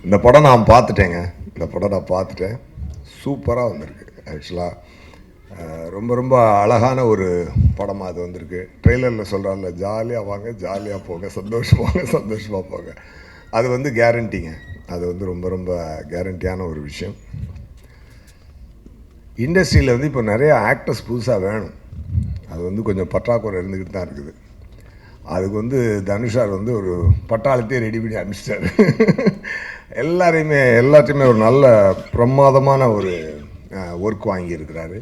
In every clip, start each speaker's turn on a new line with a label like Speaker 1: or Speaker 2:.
Speaker 1: இந்த படம் நான் பார்த்துட்டேங்க. இந்த படம் நான் பார்த்துட்டேன். சூப்பராக வந்திருக்கு. ஆக்சுவலாக ரொம்ப ரொம்ப அழகான ஒரு படமாக அது வந்திருக்கு. ட்ரெய்லரில் சொல்கிறாங்கல்ல, ஜாலியாக வாங்க, ஜாலியாக போங்க, சந்தோஷமாக போங்க. அது வந்து கேரண்டிங்க. அது வந்து ரொம்ப ரொம்ப கேரண்டியான ஒரு விஷயம். இண்டஸ்ட்ரியில் வந்து இப்போ நிறைய ஆக்டர்ஸ் புதுசாக வேணும். அது வந்து கொஞ்சம் பற்றாக்குறை இருந்துக்கிட்டு தான் இருக்குது. அதுக்கு வந்து தனுஷார் வந்து ஒரு பட்டாளத்தையே ரெடி பண்ணி அனுப்பிச்சிட்டாரு. எல்லாத்தையுமே ஒரு நல்ல பிரமாதமான ஒரு ஒர்க் வாங்கியிருக்கிறாரு.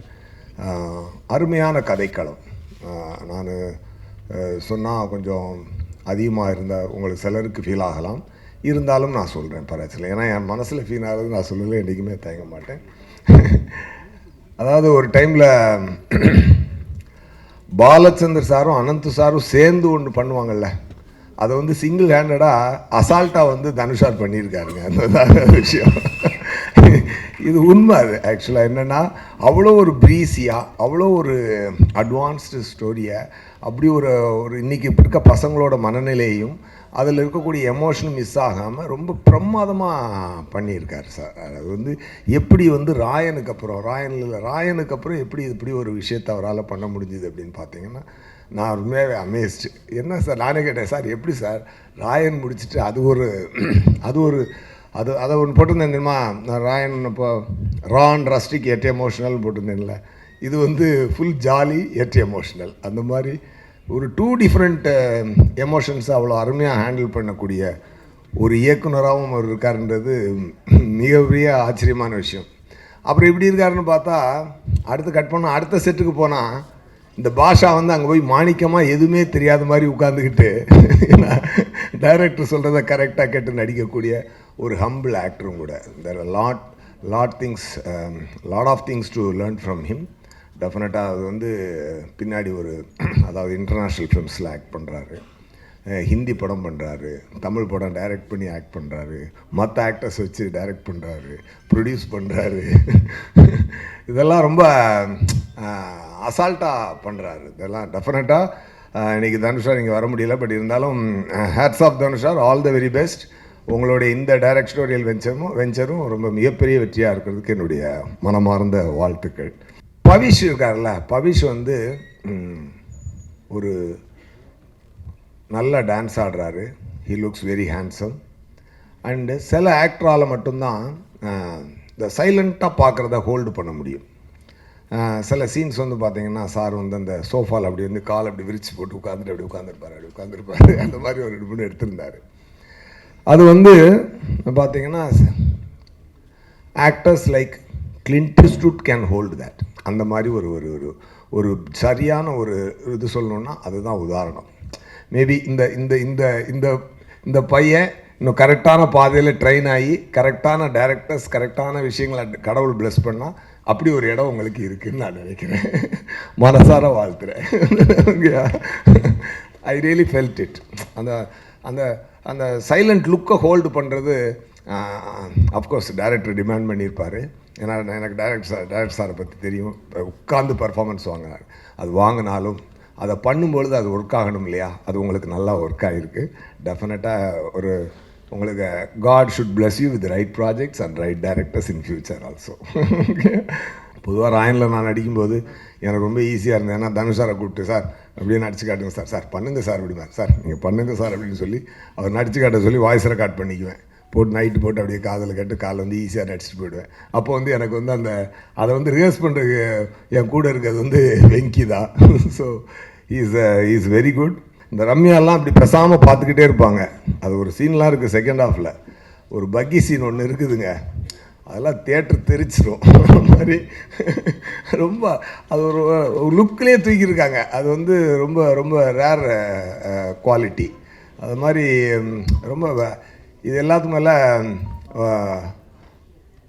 Speaker 1: அருமையான கதைக்களம். நான் சொன்னால் கொஞ்சம் அதிகமாக இருந்தால் உங்களுக்கு சிலருக்கு ஃபீல் ஆகலாம். இருந்தாலும் நான் சொல்கிறேன் பரவாயில்லை. ஏன்னா என் மனசில் ஃபீல் ஆகுது நான் சொல்லலை, என்றைக்குமே தயங்க மாட்டேன். அதாவது ஒரு டைமில் பாலச்சந்தர் சாரும் அனந்த் சாரும் சேர்ந்து ஒன்று பண்ணுவாங்கள்ல, அதை வந்து சிங்கிள் ஹேண்டடாக அசால்ட்டாக வந்து தனுஷார் பண்ணியிருக்காருங்க. அந்த விஷயம் இது உண்மை. அது ஆக்சுவலாக என்னென்னா, அவ்வளோ ஒரு ப்ரீஸியாக, அவ்வளோ ஒரு அட்வான்ஸ்டு ஸ்டோரியை, அப்படி ஒரு இன்றைக்கி இருக்க பசங்களோட மனநிலையும் அதில் இருக்கக்கூடிய எமோஷனும் மிஸ் ஆகாமல் ரொம்ப பிரமாதமாக பண்ணியிருக்கார் சார். அது வந்து எப்படி வந்து ராயனுக்கு அப்புறம் எப்படி இப்படி ஒரு விஷயத்தை அவரால் பண்ண முடிஞ்சுது அப்படின்னு பார்த்தீங்கன்னா, நான் உண்மையாகவே அமேஸ்டு. என்ன சார், நானே கேட்டேன், சார் எப்படி சார் ராயன் முடிச்சுட்டு அதை ஒன்று போட்டிருந்தேன் தெரியுமா, நான் ராயன் இப்போ ரான் ரஸ்டிக் எட் எமோஷனல் போட்டிருந்தேன்ல, இது வந்து ஃபுல் ஜாலி எட் எமோஷனல். அந்த மாதிரி ஒரு 2 டிஃப்ரெண்ட் எமோஷன்ஸை அவ்வளோ அருமையாக ஹேண்டில் பண்ணக்கூடிய ஒரு இயக்குனராகவும் அவர் இருக்காருன்றது மிகப்பெரிய ஆச்சரியமான விஷயம். அப்புறம் இப்படி இருக்காருன்னு பார்த்தா, அடுத்த செட்டுக்கு போனால் இந்த பாஷா வந்து அங்கே போய் மாணிக்கமாக எதுவுமே தெரியாத மாதிரி உட்காந்துக்கிட்டு டைரக்டர் சொல்கிறத கரெக்டாக கேட்டு நடிக்கக்கூடிய ஒரு ஹம்பிள் ஆக்டரும் கூட. There are lot of things to learn from him. டெஃபினட்டாக அது வந்து பின்னாடி அதாவது இன்டர்நேஷ்னல் ஃபிலிம்ஸில் ஆக்ட் பண்ணுறாரு, ஹிந்தி படம் பண்ணுறாரு, தமிழ் படம் டைரக்ட் பண்ணி ஆக்ட் பண்ணுறாரு, மற்ற ஆக்டர்ஸ் வச்சு டைரக்ட் பண்ணுறாரு, ப்ரொடியூஸ் பண்ணுறாரு. இதெல்லாம் ரொம்ப அசால்ட்டாக பண்ணுறாரு. இதெல்லாம் டெஃபினட்டாக இன்றைக்கி தனுஷார் இங்கே வர முடியல. பட் இருந்தாலும் hats off Dhanush sir, all the very best. உங்களுடைய இந்த டைரக்டோரியல் வெஞ்சரும் ரொம்ப மிகப்பெரிய வெற்றியாக இருக்கிறதுக்கு என்னுடைய மனமார்ந்த வாழ்த்துக்கள். பவிஷ் இருக்கார்ல, பவிஷ் வந்து ஒரு நல்ல டான்ஸ் ஆடுறாரு. He looks very handsome. And சில ஆக்டரால் மட்டும்தான் இந்த சைலண்ட்டாக பார்க்குறத ஹோல்டு பண்ண முடியும். சில சீன்ஸ் வந்து பார்த்திங்கன்னா, சார் வந்து அந்த சோஃபாவில் அப்படி வந்து கால் அப்படி விரித்து போட்டு அப்படி உட்காந்துருப்பார். அந்த மாதிரி ஒரு 2 மூணு எடுத்திருந்தார். அது வந்து பார்த்திங்கன்னா, actors like Clint Eastwood can hold that. அந்த மாதிரி ஒரு சரியான ஒரு இது சொல்லணுன்னா அதுதான் உதாரணம். மேபி இந்த பையன் இன்னும் கரெக்டான பாதையில் ட்ரெயின் ஆகி கரெக்டான டைரக்டர்ஸ் கரெக்டான விஷயங்களை கடவுள் பிளஸ் பண்ணால் அப்படி ஒரு இடம் உங்களுக்கு இருக்குதுன்னு நான் நினைக்கிறேன். மனசார வாழ்த்துறேன். I really felt it. அந்த சைலண்ட் லுக்கை ஹோல்டு பண்ணுறது அஃப்கோர்ஸ் டைரக்டர் டிமாண்ட் பண்ணியிருப்பார். ஏன்னா எனக்கு டைரக்டர் சாரை பற்றி தெரியும். உட்கார்ந்து பர்ஃபார்மன்ஸ் வாங்கினார். அது வாங்கினாலும் அதை பண்ணும்பொழுது அது ஒர்க் ஆகணும் இல்லையா, அது உங்களுக்கு நல்லா ஒர்க் ஆகிருக்கு. டெஃபினட்டாக உங்களுக்கு God should bless you with right projects and right directors in future also. பொதுவாக ராயனில் நான் நடிக்கும்போது எனக்கு ரொம்ப ஈஸியாக இருந்தது. ஏன்னா தனுஷாரை கூப்பிட்டு, சார் அப்படியே நடிச்சு காட்டுங்க சார் பண்ணுங்கள் சார் அப்படிமா, சார் நீங்கள் பண்ணுங்கள் சார் அப்படின்னு சொல்லி அவர் நடிச்சு காட்ட சொல்லி வாய்ஸ் ரெக்கார்ட் பண்ணிக்குவேன். நைட்டு போட்டு அப்படியே காதில் கேட்டு காலை வந்து ஈஸியாக நடிச்சுட்டு போயிடுவேன். அப்போ வந்து எனக்கு வந்து அதை வந்து ரிஹர்ஸ் பண்ணுறதுக்கு என் கூட இருக்கிறது வந்து வெங்கி தான். So is very good. இந்த ரம்யாலாம் அப்படி பேசாமல் பார்த்துக்கிட்டே இருப்பாங்க. அது ஒரு சீன்லாம் இருக்குது செகண்ட் ஹாஃபில். ஒரு பக்கி சீன் ஒன்று இருக்குதுங்க, அதெல்லாம் தியேட்டர் தெரிச்சிடும். மாதிரி ரொம்ப அது ஒரு லுக்கிலே தூக்கியிருக்காங்க. அது வந்து ரொம்ப ரொம்ப ரேர் குவாலிட்டி. அது மாதிரி ரொம்ப இது எல்லாத்துக்கு மேலே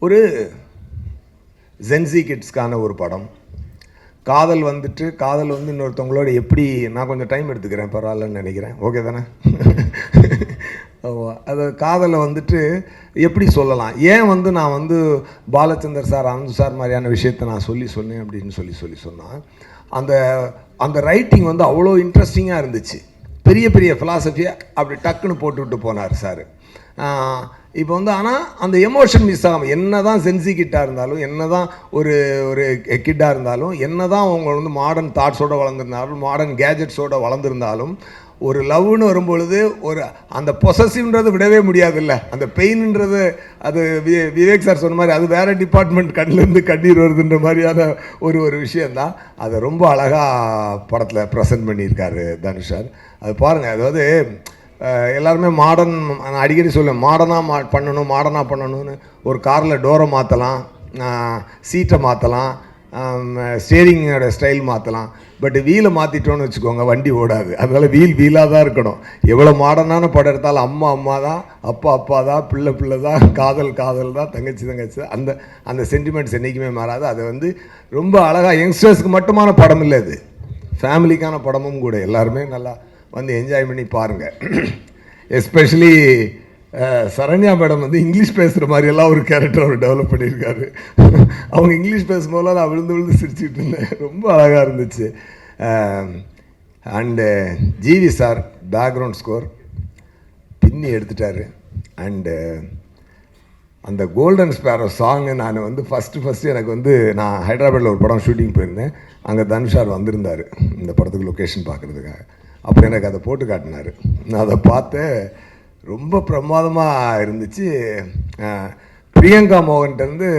Speaker 1: ஒரு ஜென்சி கிட்ஸ்க்கான ஒரு படம். காதல் வந்து இன்னொருத்தவங்களோட எப்படி, நான் கொஞ்சம் டைம் எடுத்துக்கிறேன் பரவாயில்லன்னு நினைக்கிறேன். ஓகே தானே? அது காதலை வந்துட்டு எப்படி சொல்லலாம், ஏன் வந்து நான் வந்து பாலச்சந்தர் சார் அனந்த் சார் மாதிரியான விஷயத்தை நான் சொன்னேன் அப்படின்னு சொல்லி சொன்னால், அந்த ரைட்டிங் வந்து அவ்வளோ இன்ட்ரெஸ்டிங்காக இருந்துச்சு. பெரிய பெரிய ஃபிலாசபியை அப்படி டக்குன்னு போட்டுவிட்டு போனார் சார். இப்போ வந்து ஆனால் அந்த எமோஷன் மிஸ் ஆகும். என்ன தான் சென்சி கிட்டாக இருந்தாலும், என்ன தான் ஒரு ஒரு கிட்டாக இருந்தாலும், என்ன தான் அவங்க வந்து மாடர்ன் தாட்ஸோடு வளர்ந்துருந்தாலும், மாடர்ன் கேஜெட்ஸோடு வளர்ந்துருந்தாலும், ஒரு லவ்னு வரும்பொழுது ஒரு அந்த பொசசிவ்ன்றது விடவே முடியாதுல்ல. அந்த பெயின்ன்றது அது விவேக் சார் சொன்ன மாதிரி அது வேறு டிபார்ட்மெண்ட் கண்ணிலேருந்து கண்ணீர் வருதுன்ற மாதிரியான ஒரு விஷயந்தான். அதை ரொம்ப அழகாக படத்தில் ப்ரெசென்ட் பண்ணியிருக்காரு தனுஷ் சார். அது பாருங்கள், அதாவது எல்லாருமே மாடர்ன், நான் அடிக்கடி சொல்லுவேன், மாடர்னாக பண்ணணும்னு. ஒரு காரில் டோரை மாற்றலாம், சீட்டை மாற்றலாம், ஸ்டேரிங்கோட ஸ்டைல் மாற்றலாம். பட் வீலை மாற்றிட்டோன்னு வச்சுக்கோங்க, வண்டி ஓடாது. அதனால் வீலாக தான் இருக்கணும். எவ்வளோ மாடர்னான படம் எடுத்தாலும் அம்மா தான், அப்பா தான், பிள்ளை தான், காதல் தான், தங்கச்சி தான். அந்த சென்டிமெண்ட்ஸ் என்றைக்குமே மாறாது. அது வந்து ரொம்ப அழகாக யங்ஸ்டர்ஸ்க்கு மட்டுமான படம் இல்லை, இது ஃபேமிலிக்கான படமும் கூட. எல்லாருமே நல்லா வந்து என்ஜாய் பண்ணி பாருங்கள். எஸ்பெஷலி சரண்யா மேடம் வந்து இங்கிலீஷ் பேசுகிற மாதிரியெல்லாம் ஒரு கேரக்டர் அவர் டெவலப் பண்ணியிருக்காரு. அவங்க இங்கிலீஷ் பேசும்போதெல்லாம் நான் விழுந்து சிரிச்சுட்டு இருந்தேன். ரொம்ப அழகாக இருந்துச்சு. And GV sir background score பின்னி எடுத்துட்டார். அண்டு அந்த கோல்டன் ஸ்பேரோ சாங்கு நான் வந்து ஃபஸ்ட்டு எனக்கு வந்து நான் ஹைதராபாத்தில் ஒரு படம் ஷூட்டிங் போயிருந்தேன். அங்கே தனுஷ் சார் வந்திருந்தார் இந்த படத்துக்கு லொக்கேஷன் பார்க்குறதுக்காக. அப்போ எனக்கு அதை போட்டு காட்டினார். நான் அதை பார்த்தேன், ரொம்ப பிரமாதமாக இருந்துச்சு. பிரியங்கா மோகன்கிட்டருந்து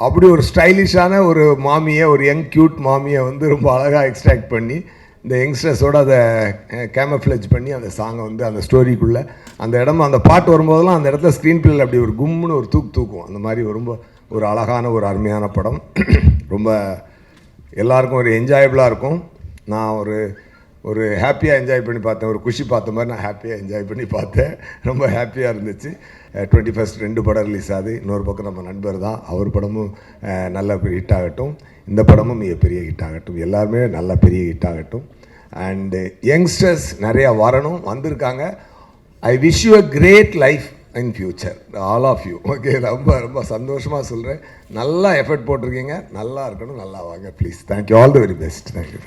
Speaker 1: அப்படி ஒரு ஸ்டைலிஷான ஒரு மாமியை, ஒரு யங் க்யூட் மாமியை வந்து ரொம்ப அழகாக எக்ஸ்ட்ராக்ட் பண்ணி இந்த யங்ஸ்டர்ஸோடு அதை கேமஃப்ளேஜ் பண்ணி அந்த சாங்கை வந்து அந்த ஸ்டோரிக்குள்ளே அந்த இடம், அந்த பாட்டு வரும்போதெல்லாம் அந்த இடத்துல ஸ்க்ரீன் பிளேயில் அப்படி ஒரு கும்முன்னு ஒரு தூக்கும். அந்த மாதிரி ரொம்ப ஒரு அழகான ஒரு அருமையான படம். ரொம்ப எல்லாருக்கும் ஒரு என்ஜாயபிளாக இருக்கும். நான் ஒரு ஹாப்பியாக என்ஜாய் பண்ணி பார்த்தேன். ஒரு குஷி பார்த்த மாதிரி நான் ஹாப்பியாக என்ஜாய் பண்ணி பார்த்தேன். ரொம்ப ஹாப்பியாக இருந்துச்சு. 21st 2 படம் ரிலீஸ் ஆகுது. இன்னொரு பக்கம் நம்ம நண்பர் தான், அவர் படமும் நல்ல ஹிட் ஆகட்டும். இந்த படமும் மிகப்பெரிய ஹிட் ஆகட்டும். எல்லாருமே நல்ல பெரிய ஹிட் ஆகட்டும். அண்டு யங்ஸ்டர்ஸ் நிறையா வரணும், வந்திருக்காங்க. I wish you a great life in future, all of you. Okay, ரொம்ப சந்தோஷமாக சொல்கிறேன். நல்லா எஃபர்ட் போட்டிருக்கீங்க. நல்லா இருக்கணும், நல்லா வாங்க please. Thank you, all the very best. Thank you.